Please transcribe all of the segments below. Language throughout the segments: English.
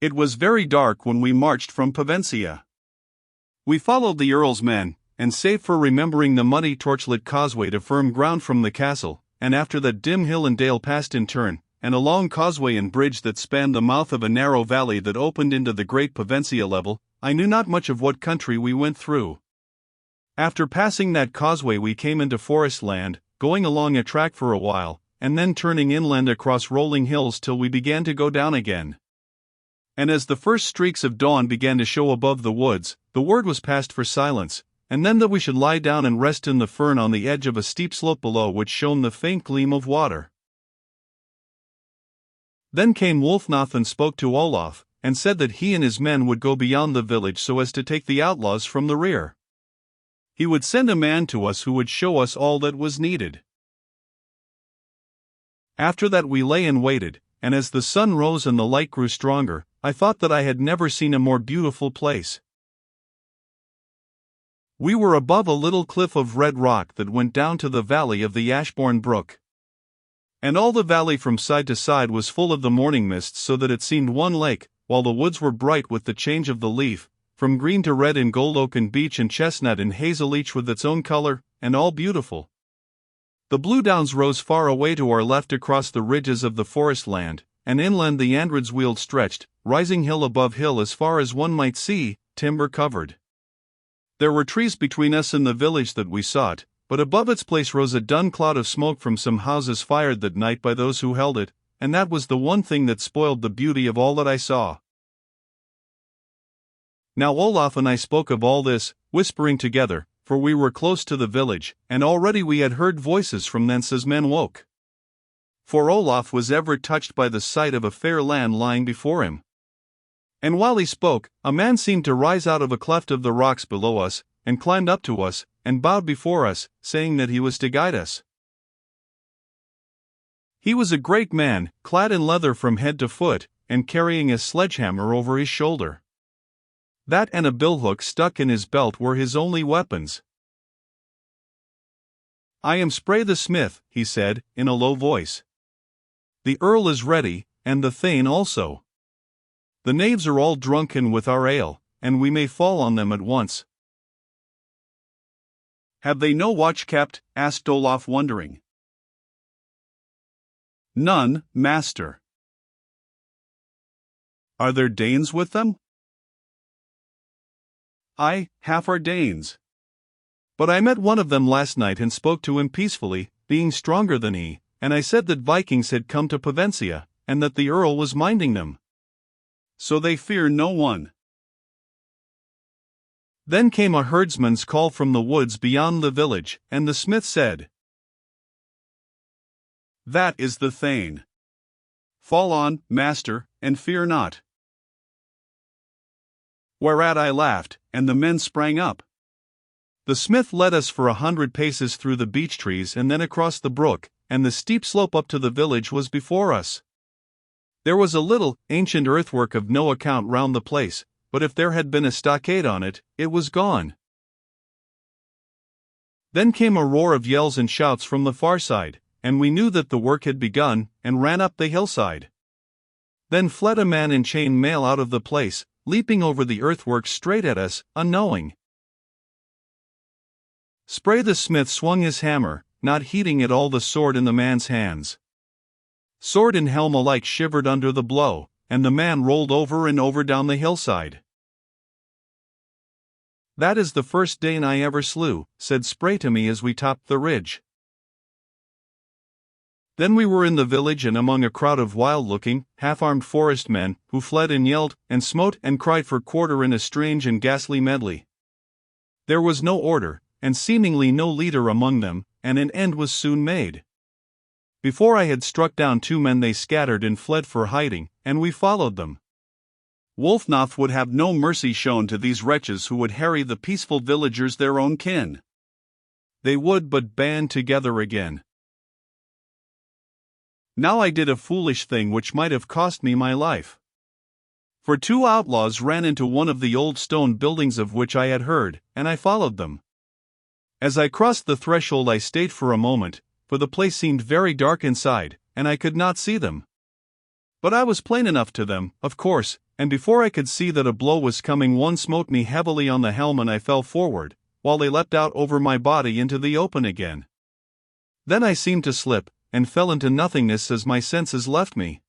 It was very dark when we marched from Pevensey. We followed the Earl's men, and save for remembering the muddy torchlit causeway to firm ground from the castle, and after that dim hill and dale passed in turn, and a long causeway and bridge that spanned the mouth of a narrow valley that opened into the great Pevensey level, I knew not much of what country we went through. After passing that causeway we came into forest land, going along a track for a while, and then turning inland across rolling hills till we began to go down again. And as the first streaks of dawn began to show above the woods, the word was passed for silence, and then that we should lie down and rest in the fern on the edge of a steep slope below which shone the faint gleam of water. Then came Wulfnoth and spoke to Olaf, and said that he and his men would go beyond the village so as to take the outlaws from the rear. He would send a man to us who would show us all that was needed. After that we lay and waited, and as the sun rose and the light grew stronger, I thought that I had never seen a more beautiful place. We were above a little cliff of red rock that went down to the valley of the Ashbourne Brook. And all the valley from side to side was full of the morning mists so that it seemed one lake, while the woods were bright with the change of the leaf, from green to red in gold oak and beech and chestnut and hazel each with its own color, and all beautiful. The blue downs rose far away to our left across the ridges of the forest land, and inland the Andred's Weald stretched, rising hill above hill as far as one might see, timber covered. There were trees between us and the village that we sought, but above its place rose a dun cloud of smoke from some houses fired that night by those who held it, and that was the one thing that spoiled the beauty of all that I saw. Now Olaf and I spoke of all this, whispering together, for we were close to the village, and already we had heard voices from thence as men woke. For Olaf was ever touched by the sight of a fair land lying before him. And while he spoke, a man seemed to rise out of a cleft of the rocks below us, and climbed up to us, and bowed before us, saying that he was to guide us. He was a great man, clad in leather from head to foot, and carrying a sledgehammer over his shoulder. That and a billhook stuck in his belt were his only weapons. "I am Spray the Smith," he said, in a low voice. "The Earl is ready, and the Thane also. The knaves are all drunken with our ale, and we may fall on them at once." "Have they no watch kept?" asked Olaf, wondering. "None, master." "Are there Danes with them?" "Aye, half are Danes. But I met one of them last night and spoke to him peacefully, being stronger than he, and I said that Vikings had come to Pevensey, and that the Earl was minding them. So they fear no one." Then came a herdsman's call from the woods beyond the village, and the smith said, "That is the Thane. Fall on, master, and fear not." Whereat I laughed, and the men sprang up. The smith led us for 100 paces through the beech trees and then across the brook, and the steep slope up to the village was before us. There was a little, ancient earthwork of no account round the place, but if there had been a stockade on it, it was gone. Then came a roar of yells and shouts from the far side, and we knew that the work had begun, and ran up the hillside. Then fled a man in chain mail out of the place, leaping over the earthwork straight at us, unknowing. Spray the smith swung his hammer, not heeding at all the sword in the man's hands. Sword and helm alike shivered under the blow, and the man rolled over and over down the hillside. "That is the first Dane I ever slew," said Spray to me as we topped the ridge. Then we were in the village and among a crowd of wild-looking, half-armed forest men, who fled and yelled, and smote and cried for quarter in a strange and ghastly medley. There was no order, and seemingly no leader among them, and an end was soon made. Before I had struck down 2 men they scattered and fled for hiding, and we followed them. Wulfnoth would have no mercy shown to these wretches who would harry the peaceful villagers their own kin. They would but band together again. Now I did a foolish thing which might have cost me my life. For 2 outlaws ran into one of the old stone buildings of which I had heard, and I followed them. As I crossed the threshold I stayed for a moment, for the place seemed very dark inside, and I could not see them. But I was plain enough to them, of course, and before I could see that a blow was coming, one smote me heavily on the helm and I fell forward, while they leapt out over my body into the open again. Then I seemed to slip, and fell into nothingness as my senses left me.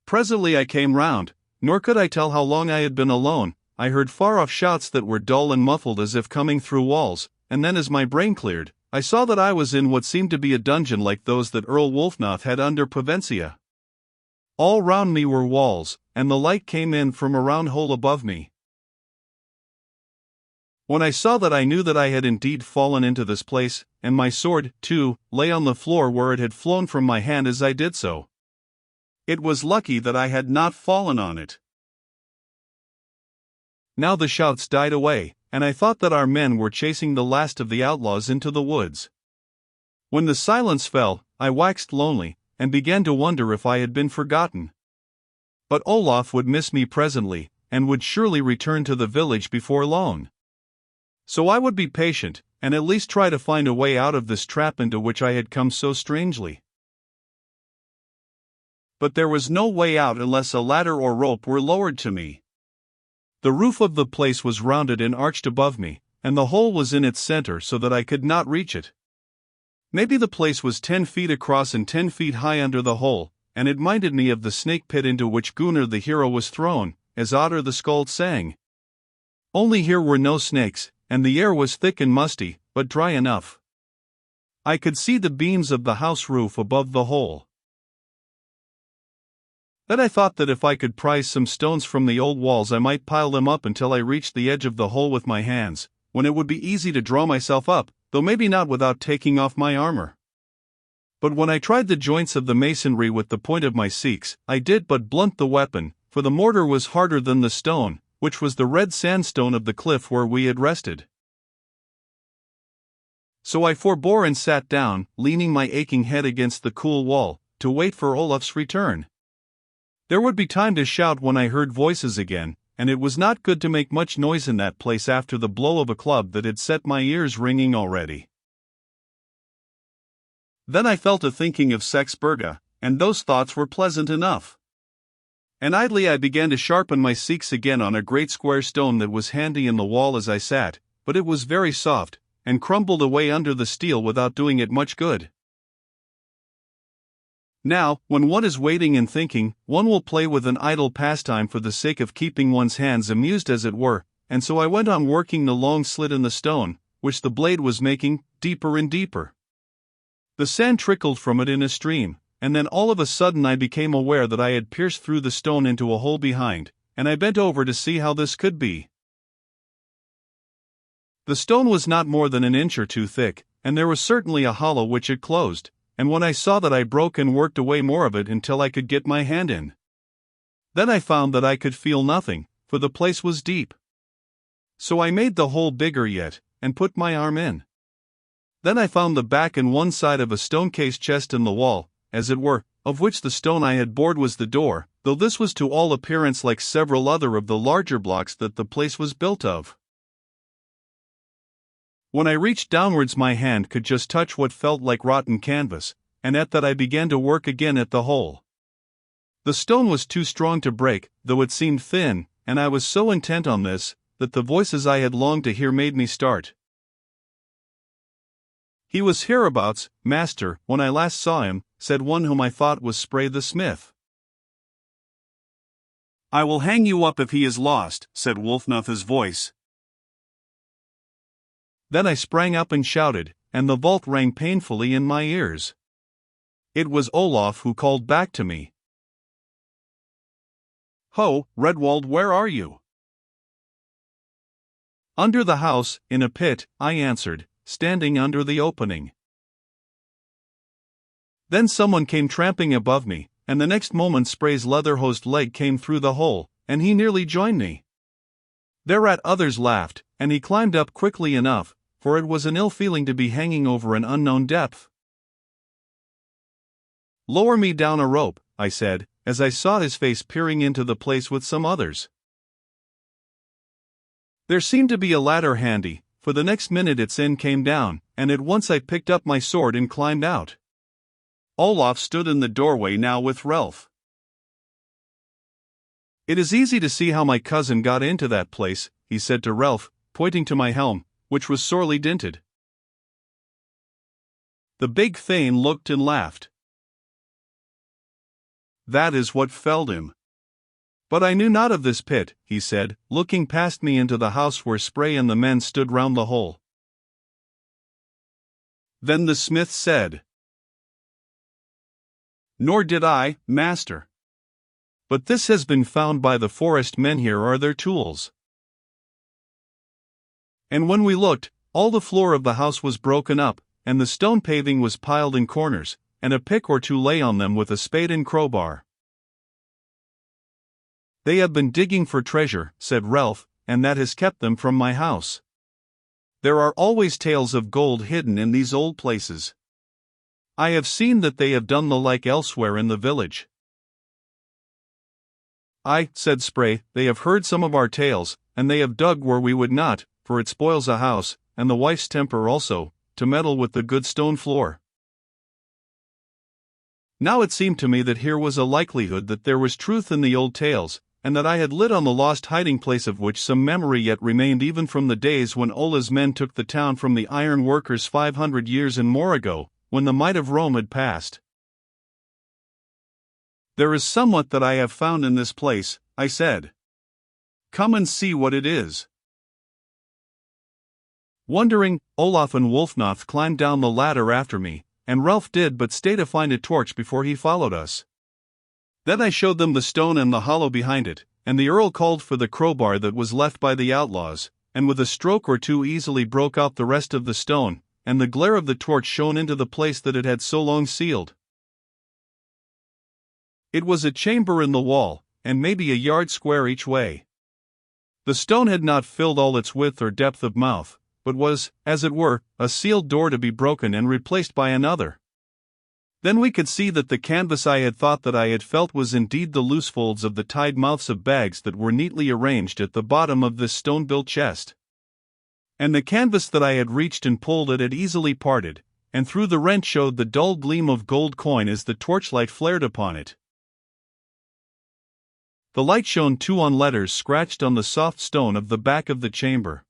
Presently I came round, nor could I tell how long I had been alone. I heard far-off shouts that were dull and muffled as if coming through walls, and then as my brain cleared, I saw that I was in what seemed to be a dungeon like those that Earl Wulfnoth had under Provencia. All round me were walls, and the light came in from a round hole above me. When I saw that, I knew that I had indeed fallen into this place, and my sword, too, lay on the floor where it had flown from my hand as I did so. It was lucky that I had not fallen on it. Now the shouts died away, and I thought that our men were chasing the last of the outlaws into the woods. When the silence fell, I waxed lonely, and began to wonder if I had been forgotten. But Olaf would miss me presently, and would surely return to the village before long. So I would be patient, and at least try to find a way out of this trap into which I had come so strangely. But there was no way out unless a ladder or rope were lowered to me. The roof of the place was rounded and arched above me, and the hole was in its center so that I could not reach it. Maybe the place was 10 feet across and 10 feet high under the hole, and it minded me of the snake pit into which Gunnar the hero was thrown, as Otter the Skald sang. Only here were no snakes, and the air was thick and musty, but dry enough. I could see the beams of the house roof above the hole. Then I thought that if I could prise some stones from the old walls I might pile them up until I reached the edge of the hole with my hands, when it would be easy to draw myself up, though maybe not without taking off my armor. But when I tried the joints of the masonry with the point of my seeks, I did but blunt the weapon, for the mortar was harder than the stone, which was the red sandstone of the cliff where we had rested. So I forbore and sat down, leaning my aching head against the cool wall, to wait for Olaf's return. There would be time to shout when I heard voices again, and it was not good to make much noise in that place after the blow of a club that had set my ears ringing already. Then I fell to thinking of Sexburga, and those thoughts were pleasant enough. And idly I began to sharpen my seeks again on a great square stone that was handy in the wall as I sat, but it was very soft, and crumbled away under the steel without doing it much good. Now, when one is waiting and thinking, one will play with an idle pastime for the sake of keeping one's hands amused as it were, and so I went on working the long slit in the stone, which the blade was making, deeper and deeper. The sand trickled from it in a stream, and then all of a sudden I became aware that I had pierced through the stone into a hole behind, and I bent over to see how this could be. The stone was not more than an inch or two thick, and there was certainly a hollow which it closed, and when I saw that I broke and worked away more of it until I could get my hand in. Then I found that I could feel nothing, for the place was deep. So I made the hole bigger yet, and put my arm in. Then I found the back and one side of a stone-cased chest in the wall, as it were, of which the stone I had bored was the door, though this was to all appearance like several other of the larger blocks that the place was built of. When I reached downwards my hand could just touch what felt like rotten canvas, and at that I began to work again at the hole. The stone was too strong to break, though it seemed thin, and I was so intent on this, that the voices I had longed to hear made me start. "He was hereabouts, master, when I last saw him," said one whom I thought was Spray the smith. "I will hang you up if he is lost," said Wulfnoth's voice. Then I sprang up and shouted, and the vault rang painfully in my ears. It was Olaf who called back to me. "Ho, Redwald, where are you?" "Under the house, in a pit," I answered, standing under the opening. Then someone came tramping above me, and the next moment Spray's leather-hosed leg came through the hole, and he nearly joined me. Thereat others laughed, and he climbed up quickly enough, for it was an ill feeling to be hanging over an unknown depth. "Lower me down a rope," I said, as I saw his face peering into the place with some others. There seemed to be a ladder handy, for the next minute its end came down, and at once I picked up my sword and climbed out. Olaf stood in the doorway now with Ralph. "It is easy to see how my cousin got into that place," he said to Ralph, pointing to my helm, which was sorely dinted. The big Thane looked and laughed. "That is what felled him. But I knew not of this pit," he said, looking past me into the house where Spray and the men stood round the hole. Then the smith said, "Nor did I, master. But this has been found by the forest men. Here are their tools." And when we looked, all the floor of the house was broken up, and the stone paving was piled in corners, and a pick or two lay on them with a spade and crowbar. "They have been digging for treasure," said Ralph, "and that has kept them from my house. There are always tales of gold hidden in these old places. I have seen that they have done the like elsewhere in the village." "Aye," said Spray, "they have heard some of our tales, and they have dug where we would not, for it spoils a house, and the wife's temper also, to meddle with the good stone floor." Now it seemed to me that here was a likelihood that there was truth in the old tales, and that I had lit on the lost hiding place of which some memory yet remained even from the days when Ola's men took the town from the iron workers 500 years and more ago, when the might of Rome had passed. "There is somewhat that I have found in this place," I said. "Come and see what it is." Wondering, Olaf and Wulfnoth climbed down the ladder after me, and Ralph did but stay to find a torch before he followed us. Then I showed them the stone and the hollow behind it, and the Earl called for the crowbar that was left by the outlaws, and with a stroke or two easily broke out the rest of the stone, and the glare of the torch shone into the place that it had so long sealed. It was a chamber in the wall, and maybe a yard square each way. The stone had not filled all its width or depth of mouth, but was, as it were, a sealed door to be broken and replaced by another. Then we could see that the canvas I had thought that I had felt was indeed the loose folds of the tied mouths of bags that were neatly arranged at the bottom of this stone-built chest. And the canvas that I had reached and pulled at had easily parted, and through the rent showed the dull gleam of gold coin as the torchlight flared upon it. The light shone too on letters scratched on the soft stone of the back of the chamber.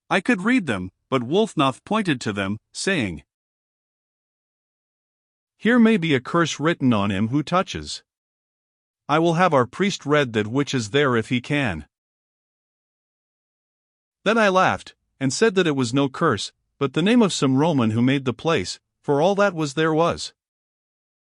I could read them, but Wulfnoth pointed to them, saying, "Here may be a curse written on him who touches. I will have our priest read that which is there if he can." Then I laughed, and said that it was no curse, but the name of some Roman who made the place, for all that was there was.